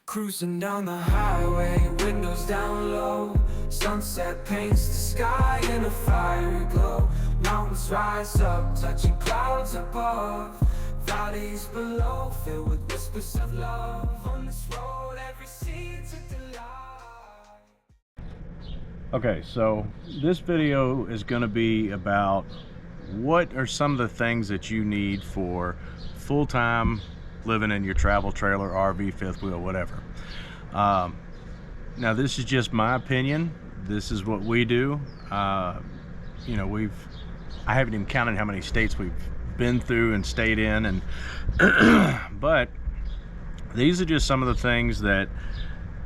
Cruising down the highway, windows down low. Sunset paints the sky in a fiery glow. Mountains rise up, touching clouds above. Valleys below, filled with whispers of love. On this road, every seed's a delight. Okay, so this video is going to be about what are some of the things that you need for full-time living in your travel trailer, RV, fifth wheel, whatever. Now this is just my opinion. This is what we do. I haven't even counted how many states we've been through and stayed in, and but these are just some of the things that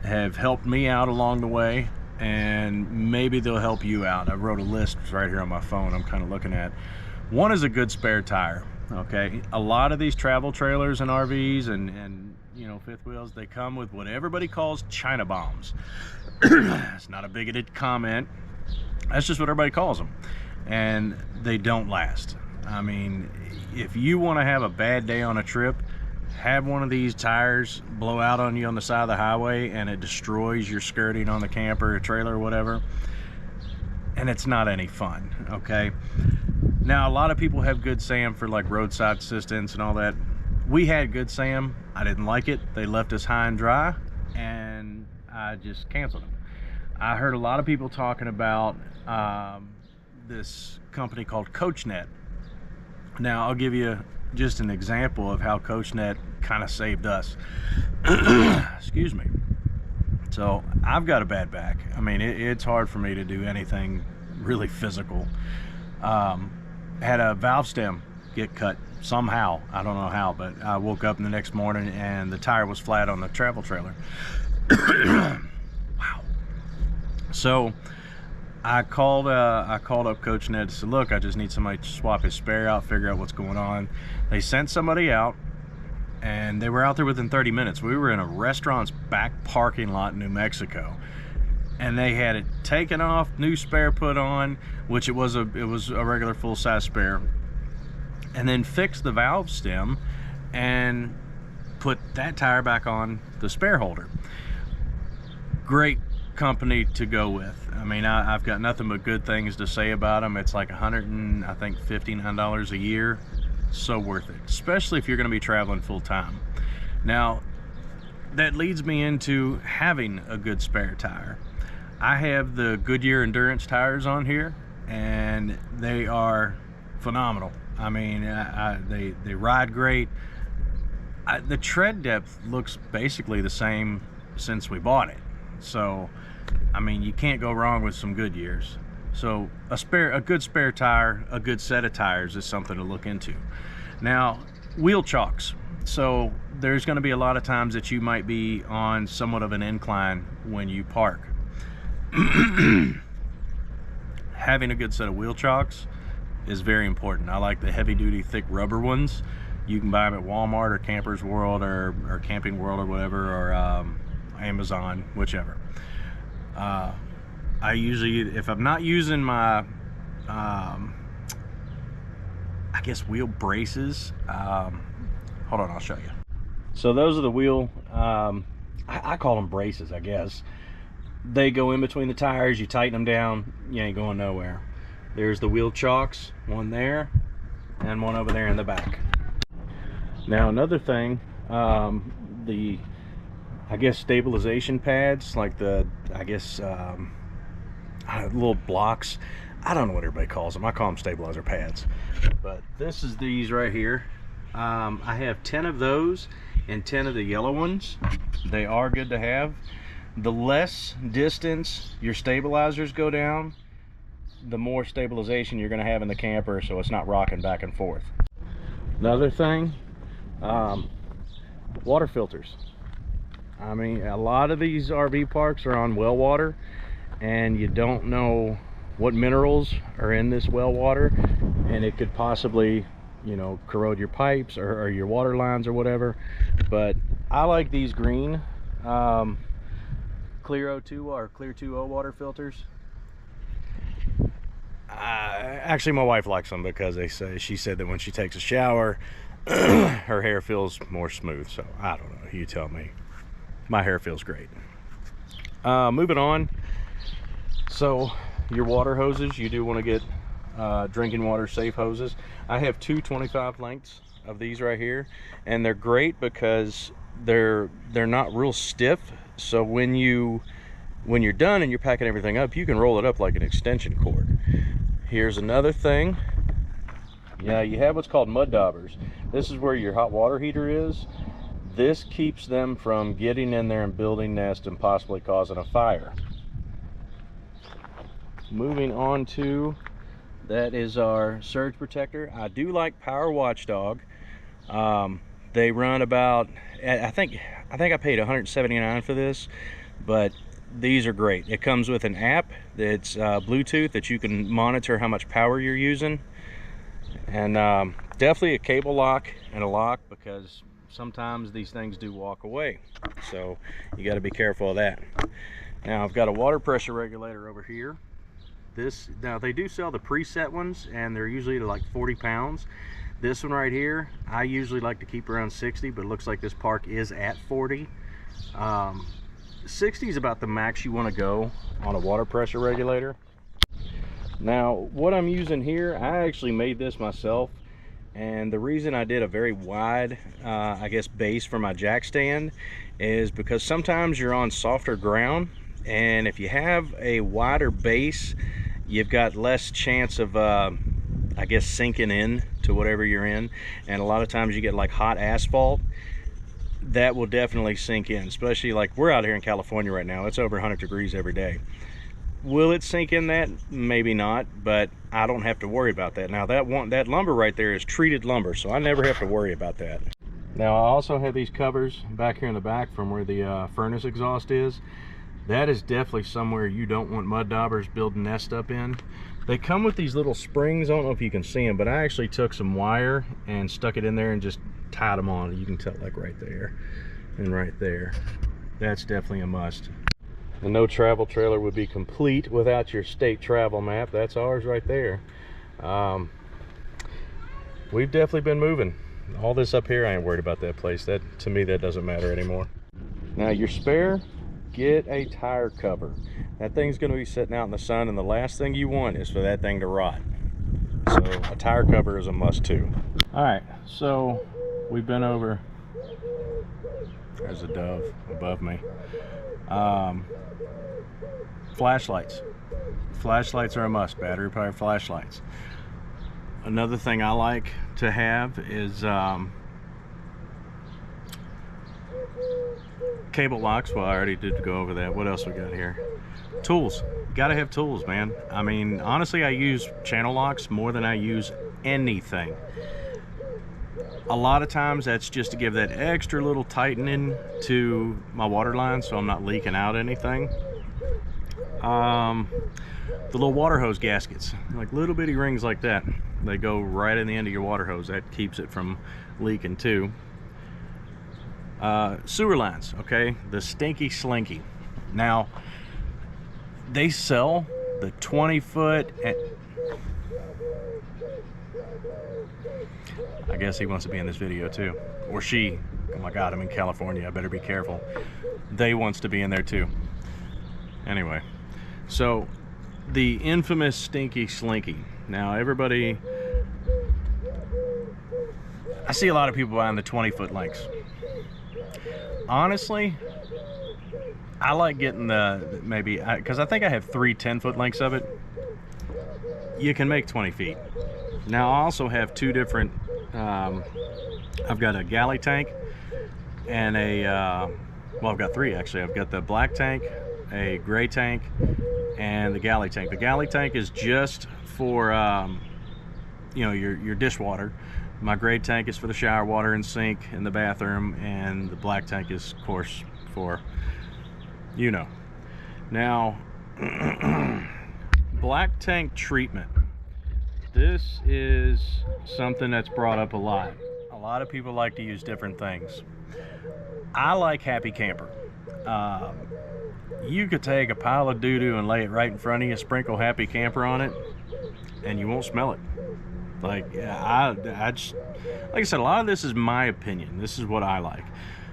have helped me out along the way, and maybe they'll help you out. I wrote a list right here on my phone I'm kind of looking at. One is a good spare tire. Okay, a lot of these travel trailers and RVs and fifth wheels, they come with what everybody calls China bombs. It's not a bigoted comment, that's just what everybody calls them, and they don't last. I mean, if you want to have a bad day on a trip, have one of these tires blow out on you on the side of the highway and it destroys your skirting on the camper or trailer or whatever, and it's not any fun. Okay, now a lot of people have Good Sam for like roadside assistance and all that. We had Good Sam, I didn't like it. They left us high and dry, and I just canceled them. I heard a lot of people talking about this company called CoachNet. Now I'll give you just an example of how CoachNet kind of saved us. Excuse me. So I've got a bad back. I mean, it's hard for me to do anything really physical. Had a valve stem get cut somehow, I don't know how, but I woke up in the next morning and the tire was flat on the travel trailer. Wow. So I called up CoachNet and said, look, I just need somebody to swap his spare out, figure out what's going on. They sent somebody out, and they were out there within 30 minutes. We were in a restaurant's back parking lot in New Mexico, and they had it taken off, new spare put on, which it was a regular full-size spare, and then fixed the valve stem and put that tire back on the spare holder. Great company to go with. I mean, I've got nothing but good things to say about them. It's like $59 a year. So worth it, especially if you're going to be traveling full-time. Now that leads me into having a good spare tire. I have the Goodyear Endurance tires on here, and they are phenomenal. I mean, they ride great. The tread depth looks basically the same since we bought it. So, I mean, you can't go wrong with some Goodyears. So a good spare tire, a good set of tires is something to look into. Now, wheel chocks. So there's going to be a lot of times that you might be on somewhat of an incline when you park. Having a good set of wheel chocks is very important. I like the heavy duty thick rubber ones. You can buy them at Walmart or Campers World or Camping World or whatever, or Amazon, whichever. I usually, if I'm not using my I guess wheel braces, hold on, I'll show you. So those are the wheel, I call them braces, I guess. They go in between the tires, you tighten them down, you ain't going nowhere. There's the wheel chocks, one there and one over there in the back. Now another thing, the I guess stabilization pads, like the little blocks, I don't know what everybody calls them. I call them stabilizer pads, but this is these right here. I have 10 of those and 10 of the yellow ones. They are good to have. The less distance your stabilizers go down, the more stabilization you're going to have in the camper, so it's not rocking back and forth. Another thing, water filters. I mean, a lot of these RV parks are on well water, and you don't know what minerals are in this well water, and it could possibly, corrode your pipes or your water lines or whatever. But I like these green Clear 02 or Clear 2O water filters. Actually, my wife likes them because she said that when she takes a shower her hair feels more smooth. So I don't know, you tell me. my hair feels great. Moving on. So your water hoses, you do want to get drinking water safe hoses. I have two 25 lengths of these right here, and they're great because they're not real stiff. So when you're done and you're packing everything up, you can roll it up like an extension cord. Here's another thing. Yeah, you have what's called mud daubers. This is where your hot water heater is. This keeps them from getting in there and building nest and possibly causing a fire. Moving on to, that is our surge protector. I do like Power Watchdog. They run about, I think I paid $179 for this, but these are great. It comes with an app that's Bluetooth that you can monitor how much power you're using, and definitely a cable lock and a lock, because sometimes these things do walk away, so you got to be careful of that. Now I've got a water pressure regulator over here. Now they do sell the preset ones, and they're usually like 40 pounds. This one right here, I usually like to keep around 60, but it looks like this park is at 40. 60 is about the max you want to go on a water pressure regulator. Now what I'm using here, I actually made this myself, and the reason I did a very wide I guess base for my jack stand is because sometimes you're on softer ground, and if you have a wider base, you've got less chance of I guess sinking in to whatever you're in. And a lot of times you get like hot asphalt, that will definitely sink in, especially like we're out here in California right now. It's over 100 degrees every day. Will it sink in that? Maybe not, but I don't have to worry about that. Now that lumber right there is treated lumber, so I never have to worry about that. Now I also have these covers back here in the back from where the furnace exhaust is. That is definitely somewhere you don't want mud daubers building nest up in. They come with these little springs. I don't know if you can see them, but I actually took some wire and stuck it in there and just tied them on. You can tell, like right there and right there. That's definitely a must. The no travel trailer would be complete without your state travel map. That's ours right there. We've definitely been moving. All this up here, I ain't worried about that place. That, to me, that doesn't matter anymore. Now your spare, get a tire cover. That thing's going to be sitting out in the sun, and the last thing you want is for that thing to rot. So a tire cover is a must too. All right, so we've been over. There's a dove above me. Flashlights. Flashlights are a must. Battery powered flashlights. Another thing I like to have is cable locks. Well, I already did go over that. What else we got here? Tools. You gotta have tools, man. I mean, honestly, I use channel locks more than I use anything. A lot of times that's just to give that extra little tightening to my water line so I'm not leaking out anything. The little water hose gaskets, like little bitty rings like that, they go right in the end of your water hose. That keeps it from leaking too. Sewer lines, okay, the Stinky Slinky. Now they sell the 20-foot, I guess he wants to be in this video too, or she. Oh my god, I'm in California, I better be careful. They wants to be in there too. Anyway, so the infamous Stinky Slinky. Now everybody, I see a lot of people buying the 20-foot lengths. Honestly, I like getting the, maybe, because I think I have 3 10-foot lengths of it. You can make 20 feet. Now I also have 2 different, I've got a galley tank and a, well, I've got 3 actually. I've got the black tank, a gray tank, and the galley tank. The galley tank is just for, you know, your dishwater. My gray tank is for the shower water and sink in the bathroom, and the black tank is, of course, for, you know. Now, black tank treatment. This is something that's brought up a lot. A lot of people like to use different things. I like Happy Camper. You could take a pile of doo-doo and lay it right in front of you, sprinkle Happy Camper on it, and you won't smell it. Like, I just, like I said, a lot of this is my opinion. This is what I like.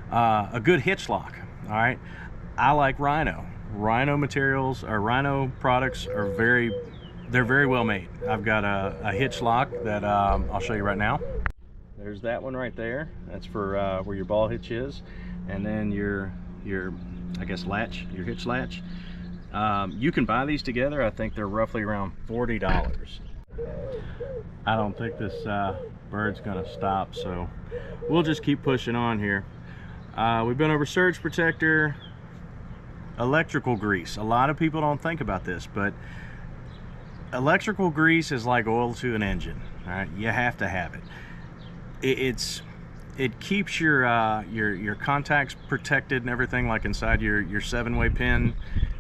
A good hitch lock. All right, I like Rhino. Rhino materials or Rhino products are they're very well made. I've got a hitch lock that I'll show you right now. There's that one right there. That's for where your ball hitch is, and then your I guess latch, your hitch latch. You can buy these together. I think they're roughly around $40. I don't think this bird's gonna stop, so we'll just keep pushing on here. We've been over surge protector, electrical grease. A lot of people don't think about this, but electrical grease is like oil to an engine. All right, you have to have it. It keeps your contacts protected and everything, like inside your 7-way pin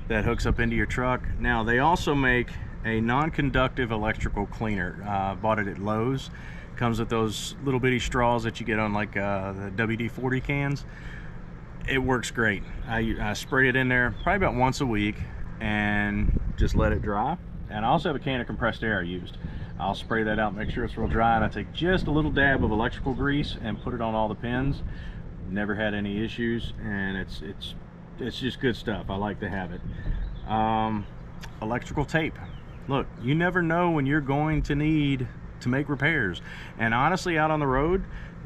that hooks up into your truck. Now they also make a non-conductive electrical cleaner. Bought it at Lowe's. Comes with those little bitty straws that you get on like the WD-40 cans. It works great. I spray it in there probably about once a week and just let it dry. And I also have a can of compressed air I used. I'll spray that out, make sure it's real dry, and I take just a little dab of electrical grease and put it on all the pins. Never had any issues, and it's just good stuff. I like to have it. Electrical tape. Look, you never know when you're going to need to make repairs, and honestly, out on the road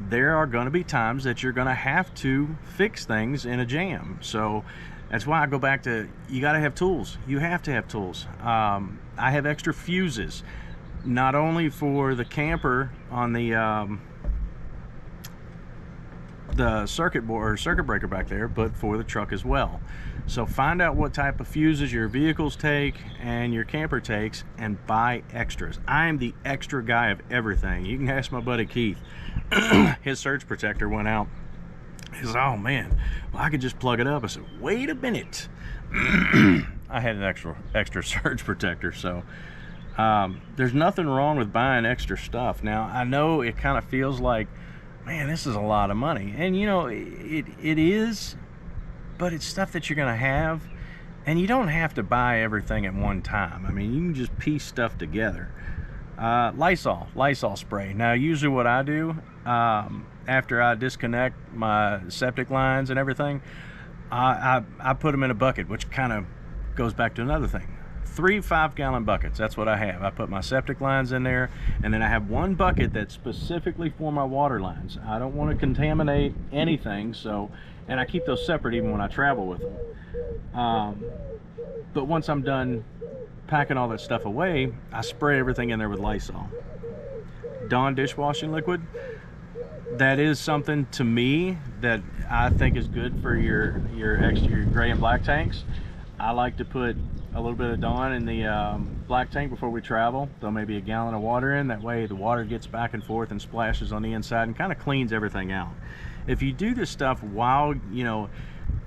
there are going to be times that you're going to have to fix things in a jam. So that's why I go back to, you got to have tools. You have to have tools. I have extra fuses, not only for the camper on the circuit board or circuit breaker back there, but for the truck as well. So find out what type of fuses your vehicles take and your camper takes, and buy extras. I am the extra guy of everything. You can ask my buddy Keith. His surge protector went out. He said, oh man, well, I could just plug it up. I said, wait a minute. I had an extra surge protector. So there's nothing wrong with buying extra stuff. Now I know it kind of feels like, man, this is a lot of money, and you know it is, but it's stuff that you're gonna have, and you don't have to buy everything at one time. I mean, you can just piece stuff together. Lysol spray. Now usually what I do after I disconnect my septic lines and everything, I put them in a bucket, which kind of goes back to another thing. 3 5-gallon buckets, that's what I have. I put my septic lines in there, and then I have one bucket that's specifically for my water lines. I don't want to contaminate anything, so, and I keep those separate even when I travel with them. But once I'm done packing all that stuff away, I spray everything in there with Lysol. Dawn dishwashing liquid, that is something to me that I think is good for your gray and black tanks. I like to put a little bit of Dawn in the black tank before we travel. Throw maybe a gallon of water in. That way the water gets back and forth and splashes on the inside and kind of cleans everything out. If you do this stuff while, you know,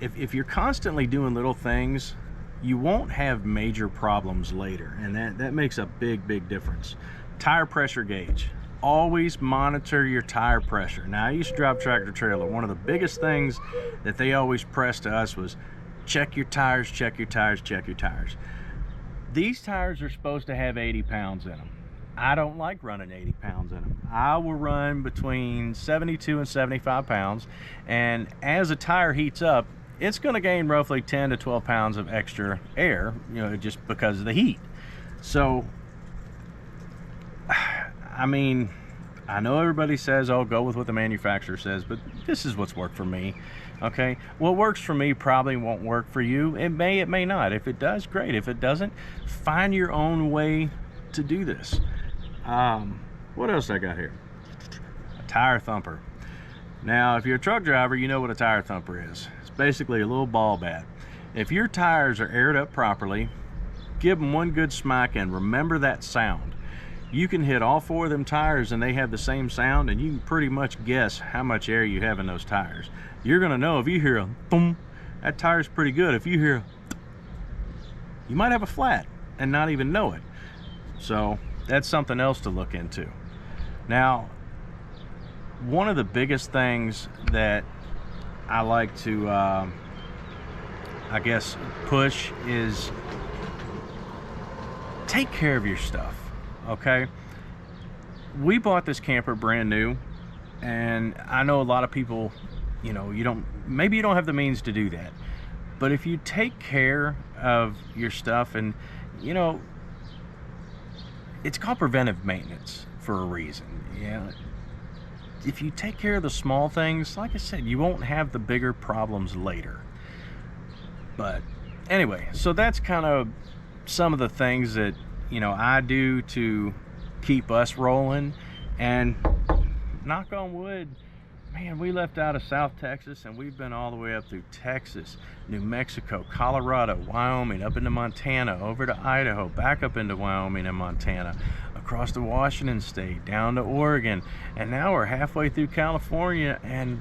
if you're constantly doing little things, you won't have major problems later, and that makes a big difference. Tire pressure gauge. Always monitor your tire pressure. Now I used to drive tractor trailer. One of the biggest things that they always pressed to us was check your tires, check your tires, check your tires. These tires are supposed to have 80 pounds in them. I don't like running 80 pounds in them. I will run between 72 and 75 pounds, and as a tire heats up, it's going to gain roughly 10 to 12 pounds of extra air, you know, just because of the heat. So I mean, I know everybody says, oh, go with what the manufacturer says, but this is what's worked for me. Okay, what works for me probably won't work for you. It may not. If it does, great. If it doesn't, find your own way to do this. What else I got here? A tire thumper. Now, if you're a truck driver, you know what a tire thumper is. It's basically a little ball bat. If your tires are aired up properly, give them one good smack and remember that sound. You can hit all 4 of them tires and they have the same sound, and you can pretty much guess how much air you have in those tires. You're gonna know if you hear a boom, that tire's pretty good. If you hear a, you might have a flat and not even know it. So that's something else to look into. Now, one of the biggest things that I like to, I guess, push is take care of your stuff. Okay, we bought this camper brand new, and I know a lot of people, you know, maybe you don't have the means to do that. But if you take care of your stuff, and you know, it's called preventive maintenance for a reason. Yeah. If you take care of the small things, like I said, you won't have the bigger problems later. But anyway, so that's kind of some of the things that, you know, I do to keep us rolling. And knock on wood, man, we left out of South Texas and we've been all the way up through Texas, New Mexico, Colorado, Wyoming, up into Montana, over to Idaho, back up into Wyoming and Montana, across to Washington State, down to Oregon, and now we're halfway through California, and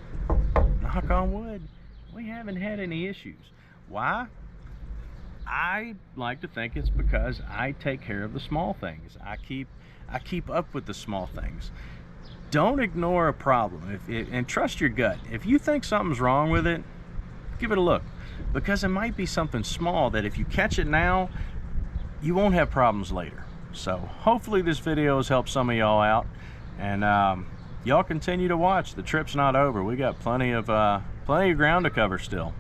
knock on wood, we haven't had any issues. Why? I like to think it's because I take care of the small things. I keep up with the small things. Don't ignore a problem, and trust your gut. If you think something's wrong with it, give it a look, because it might be something small that if you catch it now, you won't have problems later. So hopefully this video has helped some of y'all out, and y'all continue to watch. The trip's not over. We got plenty of ground to cover still.